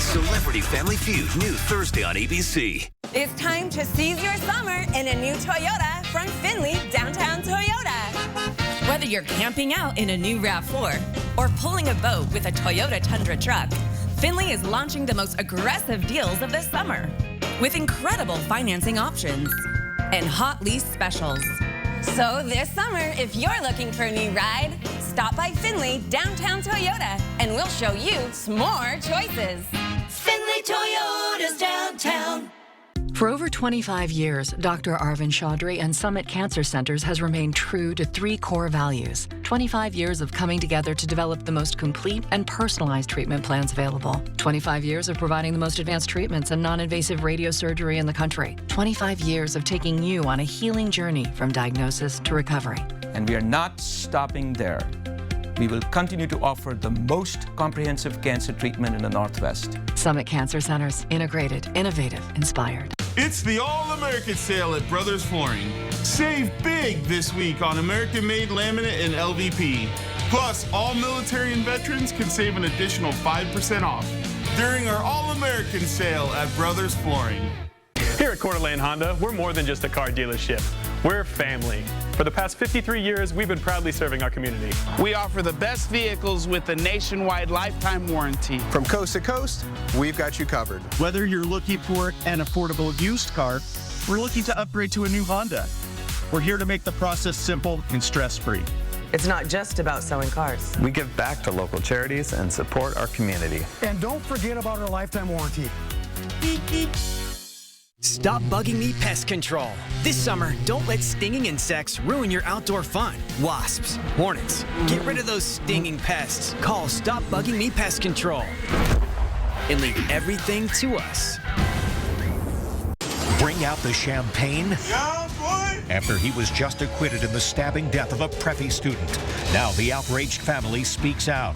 Celebrity Family Feud, new Thursday on ABC. It's time to seize your summer in a new Toyota from Finley Downtown Toyota. Whether you're camping out in a new RAV4 or pulling a boat with a Toyota Tundra truck, Finley is launching the most aggressive deals of the summer with incredible financing options and hot lease specials. So this summer, if you're looking for a new ride, stop by Finley Downtown Toyota and we'll show you some more choices. Finley Toyota's downtown. For over 25 years, Dr. Arvind Chaudhry and Summit Cancer Centers has remained true to 3 core values. 25 years of coming together to develop the most complete and personalized treatment plans available. 25 years of providing the most advanced treatments and non-invasive radiosurgery in the country. 25 years of taking you on a healing journey from diagnosis to recovery. And we are not stopping there. We will continue to offer the most comprehensive cancer treatment in the Northwest. Summit Cancer Centers. Integrated, innovative, inspired. It's the All-American Sale at Brothers Flooring. Save big this week on American-made laminate and LVP. Plus, all military and veterans can save an additional 5% off during our All-American Sale at Brothers Flooring. Here at Coeur d'Alene Honda, we're more than just a car dealership. We're family. For the past 53 years, we've been proudly serving our community. We offer the best vehicles with a nationwide lifetime warranty. From coast to coast, we've got you covered. Whether you're looking for an affordable used car, we're looking to upgrade to a new Honda. We're here to make the process simple and stress-free. It's not just about selling cars. We give back to local charities and support our community. And don't forget about our lifetime warranty. Beep, beep. Stop Bugging Me Pest Control. This summer, don't let stinging insects ruin your outdoor fun. Wasps, hornets, get rid of those stinging pests. Call Stop Bugging Me Pest Control and leave everything to us. Bring out the champagne. Yeah, boy. After he was just acquitted in the stabbing death of a Prepy student. Now the outraged family speaks out.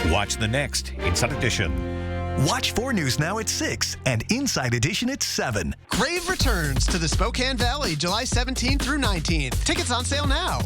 Watch the next Inside Edition. Watch 4 News Now at 6 and Inside Edition at 7. Crave returns to the Spokane Valley July 17th through 19th. Tickets on sale now.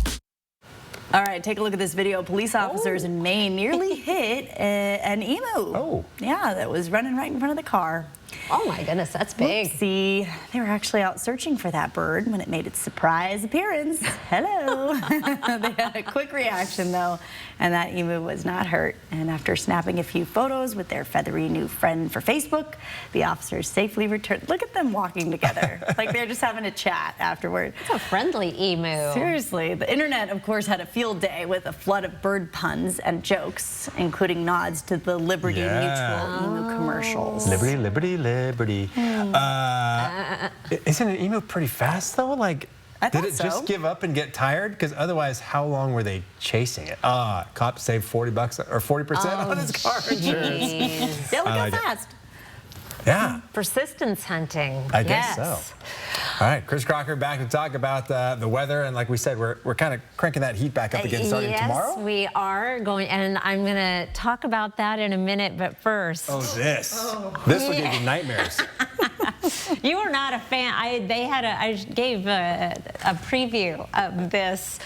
All right, take a look at this video. Police officers in Maine nearly hit an emu. Oh. Yeah, that was running right in front of the car. Oh my goodness, that's big. See, they were actually out searching for that bird when it made its surprise appearance. Hello. They had a quick reaction though, and that emu was not hurt. And after snapping a few photos with their feathery new friend for Facebook, the officers safely returned. Look at them walking together, like they're just having a chat afterward. It's a friendly emu. Seriously, the internet, of course, had a field day with a flood of bird puns and jokes, including nods to the Liberty Mutual emu commercials. Liberty, liberty, liberty. Isn't an emu pretty fast though? Like, did it just give up and get tired? Because otherwise, how long were they chasing it? Cop saved $40 or 40% on his car insurance. Yeah, look how fast. Yeah. Persistence hunting. I guess so. All right, Chris Crocker back to talk about the weather, and like we said, we're kind of cranking that heat back up again starting tomorrow. Yes, we are going, and I'm going to talk about that in a minute, but first. Oh, this will give you nightmares. You are not a fan. I gave a preview of this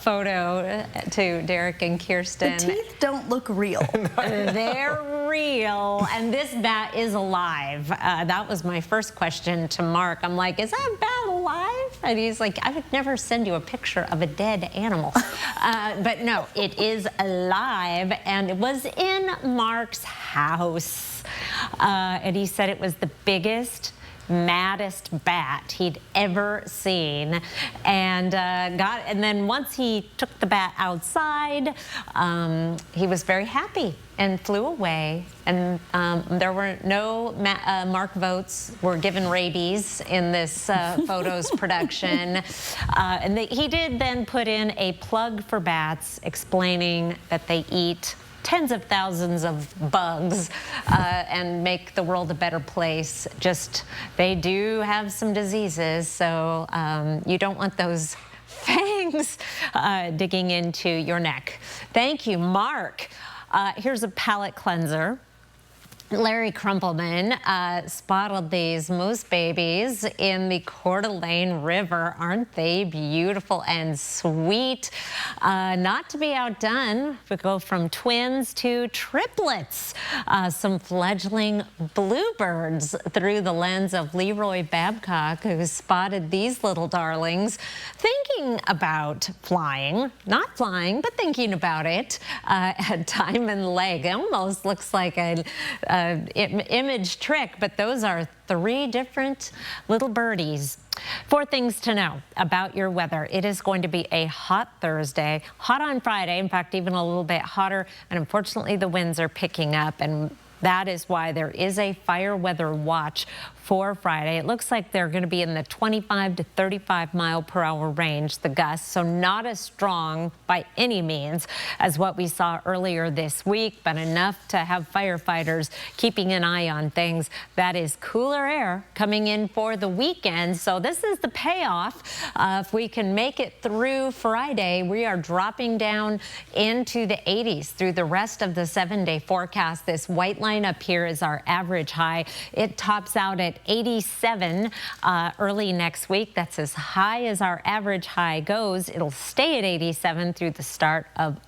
photo to Derek and Kirsten. The teeth don't look real. They're real, and this bat is alive. That was my first question to Mark. I'm like, is that bat alive? And he's like, I would never send you a picture of a dead animal. But no, it is alive, and it was in Mark's house. And he said it was the biggest, maddest bat he'd ever seen, and then once he took the bat outside, he was very happy and flew away. And there were no Mark votes were given rabies in this photos production. And he did then put in a plug for bats, explaining that they eat tens of thousands of bugs and make the world a better place. Just, they do have some diseases, so you don't want those fangs digging into your neck. Thank you, Mark. Here's a palate cleanser. Larry Crumpleman spotted these moose babies in the Coeur d'Alene River. Aren't they beautiful and sweet? Not to be outdone, we go from twins to triplets. Some fledgling bluebirds through the lens of Leroy Babcock, who spotted these little darlings thinking about flying. Not flying, but thinking about it at Diamond Lake. It almost looks like a image trick, but those are 3 different little birdies. 4 things to know about your weather. It is going to be a hot Thursday, hot on Friday, in fact, even a little bit hotter, and unfortunately the winds are picking up, and that is why there is a fire weather watch for Friday. It looks like they're going to be in the 25 to 35 mile per hour range, the gusts, so not as strong by any means as what we saw earlier this week, but enough to have firefighters keeping an eye on things. That is cooler air coming in for the weekend, so this is the payoff. If we can make it through Friday, we are dropping down into the 80s through the rest of the 7-day forecast. This white line up here is our average high. It tops out at 87 early next week. That's as high as our average high goes. It'll stay at 87 through the start of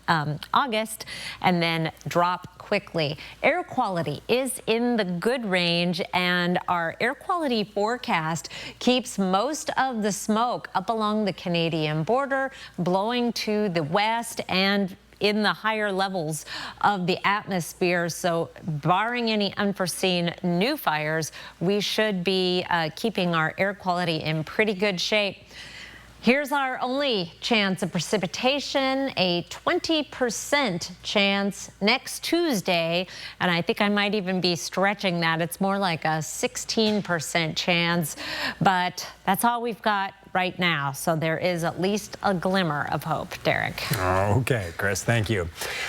August and then drop quickly. Air quality is in the good range, and our air quality forecast keeps most of the smoke up along the Canadian border, blowing to the west and in the higher levels of the atmosphere. So barring any unforeseen new fires, we should be keeping our air quality in pretty good shape. Here's our only chance of precipitation, a 20% chance next Tuesday, and I think I might even be stretching that. It's more like a 16% chance, but that's all we've got right now, so there is at least a glimmer of hope. Derek. Okay, Chris, thank you.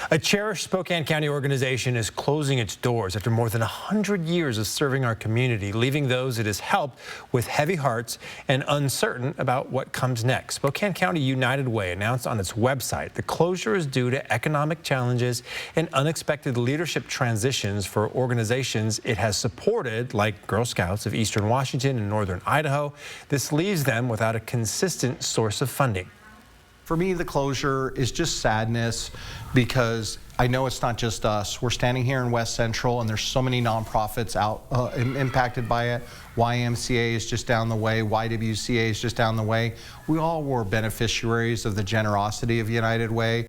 A cherished Spokane County organization is closing its doors after more than 100 years of serving our community, leaving those it has helped with heavy hearts and uncertain about what comes next. Spokane County United Way announced on its website the closure is due to economic challenges and unexpected leadership transitions for organizations it has supported, like Girl Scouts of Eastern Washington and Northern Idaho. This leaves them without a consistent source of funding. For me, the closure is just sadness, because I know it's not just us. We're standing here in West Central, and there's so many nonprofits out impacted by it. YMCA is just down the way. YWCA is just down the way. We all were beneficiaries of the generosity of United Way.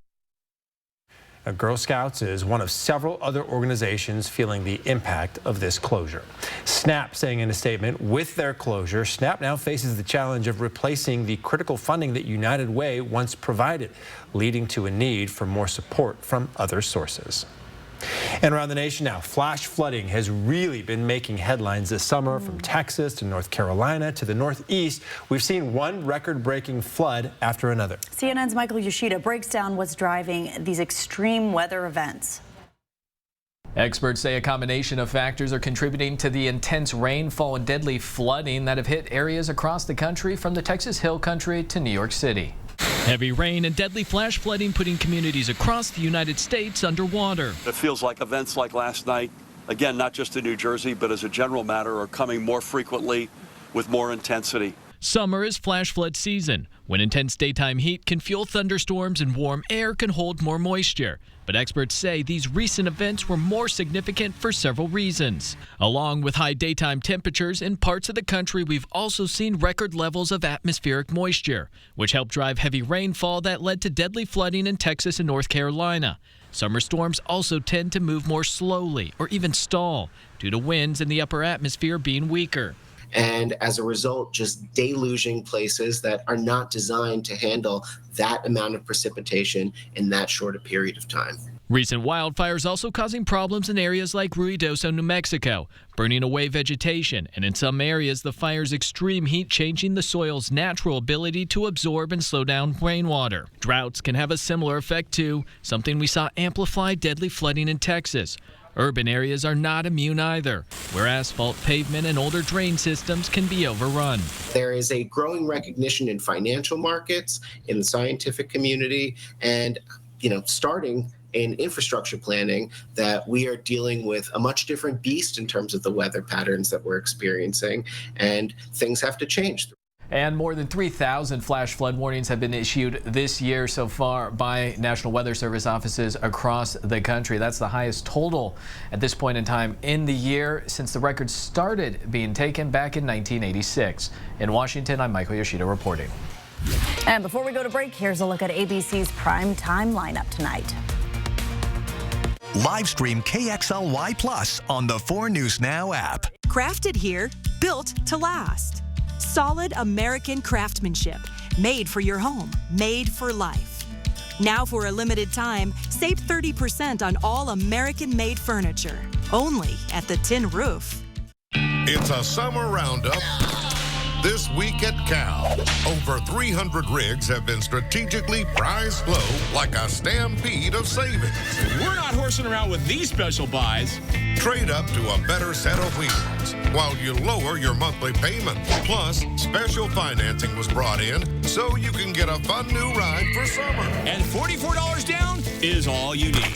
Girl Scouts is one of several other organizations feeling the impact of this closure. SNAP saying in a statement, with their closure, SNAP now faces the challenge of replacing the critical funding that United Way once provided, leading to a need for more support from other sources. And around the nation now, flash flooding has really been making headlines this summer. From Texas to North Carolina to the Northeast, we've seen one record-breaking flood after another. CNN's Michael Yoshida breaks down what's driving these extreme weather events. Experts say a combination of factors are contributing to the intense rainfall and deadly flooding that have hit areas across the country from the Texas Hill Country to New York City. Heavy rain and deadly flash flooding putting communities across the United States underwater. It feels like events like last night, again, not just in New Jersey, but as a general matter, are coming more frequently with more intensity. Summer is flash flood season, when intense daytime heat can fuel thunderstorms and warm air can hold more moisture. But experts say these recent events were more significant for several reasons. Along with high daytime temperatures in parts of the country, we've also seen record levels of atmospheric moisture, which helped drive heavy rainfall that led to deadly flooding in Texas and North Carolina. Summer storms also tend to move more slowly or even stall due to winds in the upper atmosphere being weaker. And as a result, just deluging places that are not designed to handle that amount of precipitation in that short a period of time. Recent wildfires also causing problems in areas like Ruidoso, New Mexico, burning away vegetation, and in some areas the fire's extreme heat changing the soil's natural ability to absorb and slow down rainwater. Droughts can have a similar effect too, something we saw amplify deadly flooding in Texas. Urban areas are not immune either, where asphalt pavement and older drain systems can be overrun. There is a growing recognition in financial markets, in the scientific community, and starting in infrastructure planning that we are dealing with a much different beast in terms of the weather patterns that we're experiencing, and things have to change. And more than 3,000 flash flood warnings have been issued this year so far by National Weather Service offices across the country. That's the highest total at this point in time in the year since the record started being taken back in 1986. In Washington, I'm Michael Yoshida reporting. And before we go to break, here's a look at ABC's prime time lineup tonight. Live stream KXLY Plus on the 4 News Now app. Crafted here, built to last. Solid American craftsmanship, made for your home, made for life. Now for a limited time, save 30% on all American-made furniture, only at the Tin Roof. It's a summer roundup. This week at Cal, over 300 rigs have been strategically priced low like a stampede of savings. We're not horsing around with these special buys. Trade up to a better set of wheels while you lower your monthly payment. Plus, special financing was brought in so you can get a fun new ride for summer. And $44 down is all you need.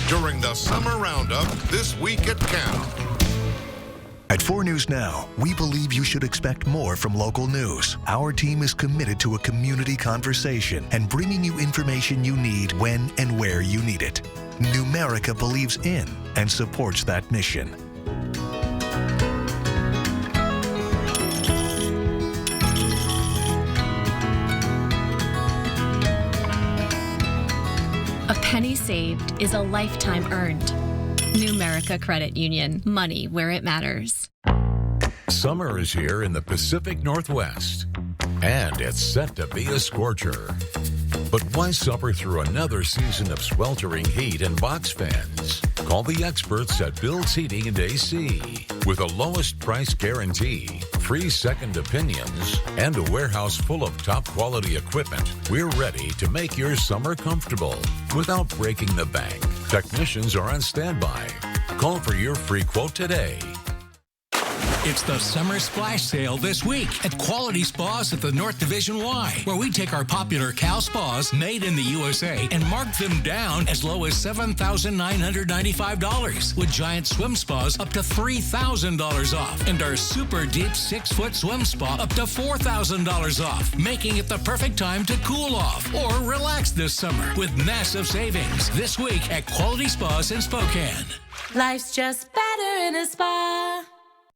During the summer roundup this week at Cal. At 4 News Now, we believe you should expect more from local news. Our team is committed to a community conversation and bringing you information you need when and where you need it. Numerica believes in and supports that mission. A penny saved is a lifetime earned. Numerica Credit Union. Money where it matters. Summer is here in the Pacific Northwest, and it's set to be a scorcher. But why suffer through another season of sweltering heat and box fans? Call the experts at Bill's Heating and AC. With a lowest price guarantee, free second opinions, and a warehouse full of top quality equipment, we're ready to make your summer comfortable without breaking the bank. Technicians are on standby. Call for your free quote today. It's the Summer Splash Sale this week at Quality Spas at the North Division Y, where we take our popular Cal Spas made in the USA and mark them down as low as $7,995, with giant swim spas up to $3,000 off, and our super deep 6-foot swim spa up to $4,000 off, making it the perfect time to cool off or relax this summer with massive savings this week at Quality Spas in Spokane. Life's just better in a spa.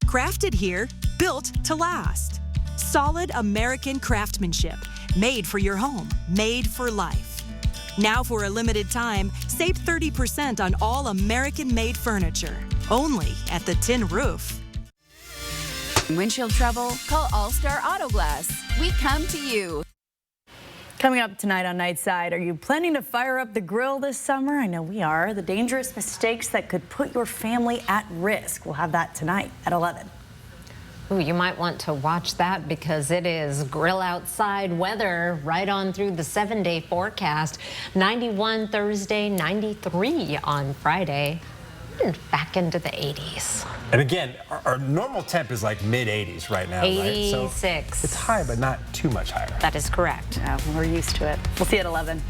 Crafted here, built to last. Solid American craftsmanship, made for your home, made for life. Now for a limited time, save 30% on all American-made furniture, only at the Tin Roof. Windshield trouble? Call All Star Auto Glass. We come to you. Coming up tonight on Nightside, are you planning to fire up the grill this summer? I know we are. The dangerous mistakes that could put your family at risk. We'll have that tonight at 11. Ooh, you might want to watch that because it is grill outside weather right on through the 7-day forecast. 91 Thursday, 93 on Friday. dropping back into the 80s. And again, our normal temp is like mid-80s right now, 86. right? So it's high, but not too much higher. That is correct. Yeah, we're used to it. We'll see you at 11.